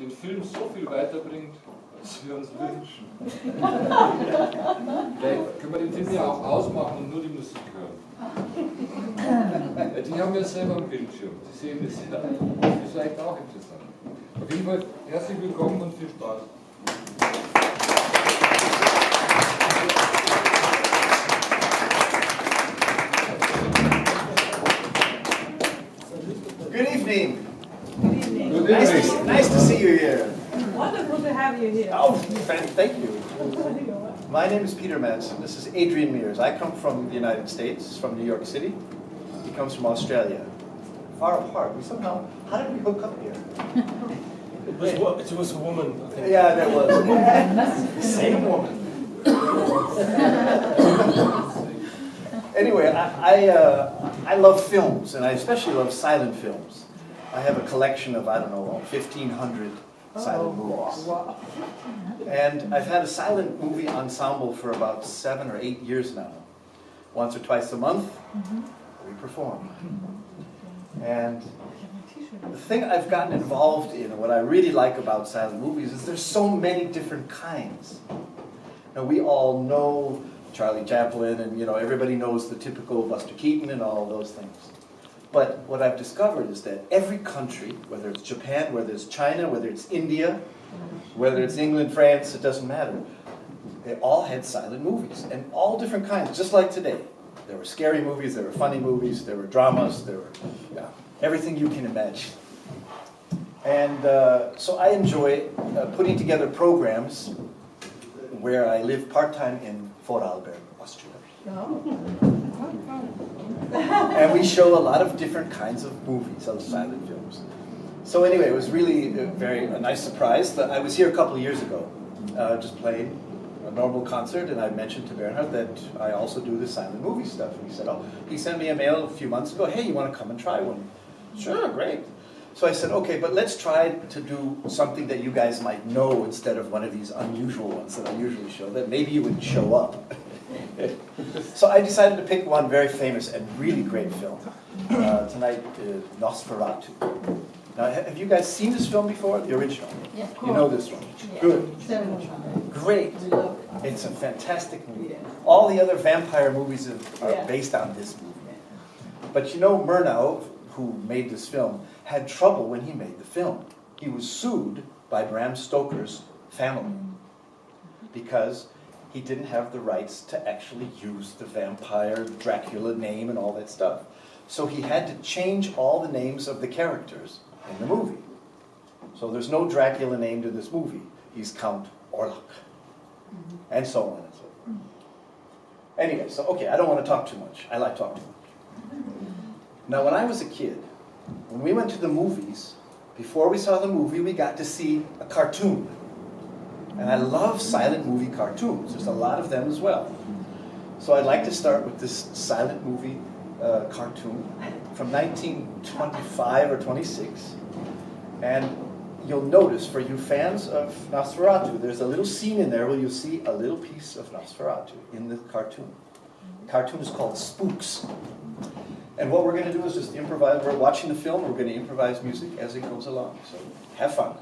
den Film so viel weiterbringt, als wir uns wünschen. Vielleicht können wir den Film ja auch ausmachen und nur die Musik hören. Die haben ja selber einen Bildschirm, die sehen das ja. Das ist vielleicht auch interessant. Auf jeden Fall herzlich willkommen und viel Spaß. Good evening. Good evening. Good evening. Nice to see you here. Wonderful to have you here. Oh, thank you. My name is Peter Madsen. This is Adrian Mears. I come from the United States, from New York City. He comes from Australia. Far apart. We somehow, how did we hook up here? It was a woman, I think. Yeah, there was. Same woman. Anyway, I love films, and I especially love silent films. I have a collection of, 1,500 silent movies. Wow. And I've had a silent movie ensemble for about 7 or 8 years now. Once or twice a month, we perform. And the thing I've gotten involved in, and what I really like about silent movies, is there's so many different kinds. Now, we all know Charlie Chaplin, and everybody knows the typical Buster Keaton and all those things. But what I've discovered is that every country, whether it's Japan, whether it's China, whether it's India, whether it's England, France, it doesn't matter. They all had silent movies, and all different kinds, just like today. There were scary movies, there were funny movies, there were dramas, there were everything you can imagine. And so I enjoy putting together programs where I live part-time in Vorarlberg, Austria. And we show a lot of different kinds of movies, of silent films. So anyway, it was really a nice surprise. I was here a couple of years ago, just playing a normal concert, and I mentioned to Bernhard that I also do the silent movie stuff. And he said, he sent me a mail a few months ago, hey, you want to come and try one? Sure, great. So I said, okay, but let's try to do something that you guys might know instead of one of these unusual ones that I usually show, that maybe you would show up. So I decided to pick one very famous and really great film. Tonight, Nosferatu. Now, have you guys seen this film before, the original? Yeah. You know this one? Yeah. Good. Great. It's a fantastic movie. All the other vampire movies are based on this movie. But Murnau, who made this film, had trouble when he made the film. He was sued by Bram Stoker's family because he didn't have the rights to actually use the vampire Dracula name and all that stuff. So he had to change all the names of the characters in the movie. So there's no Dracula named in this movie. He's Count Orlok. And so on and so forth. Anyway, so okay, I don't want to talk too much. I like talking too much. Now, when I was a kid, when we went to the movies, before we saw the movie, we got to see a cartoon. And I love silent movie cartoons. There's a lot of them as well. So I'd like to start with this silent movie cartoon from 1925 or 26. And you'll notice, for you fans of Nosferatu, there's a little scene in there where you'll see a little piece of Nosferatu in the cartoon. The cartoon is called Spooks. And what we're going to do is just improvise. We're watching the film, we're going to improvise music as it goes along. So have fun.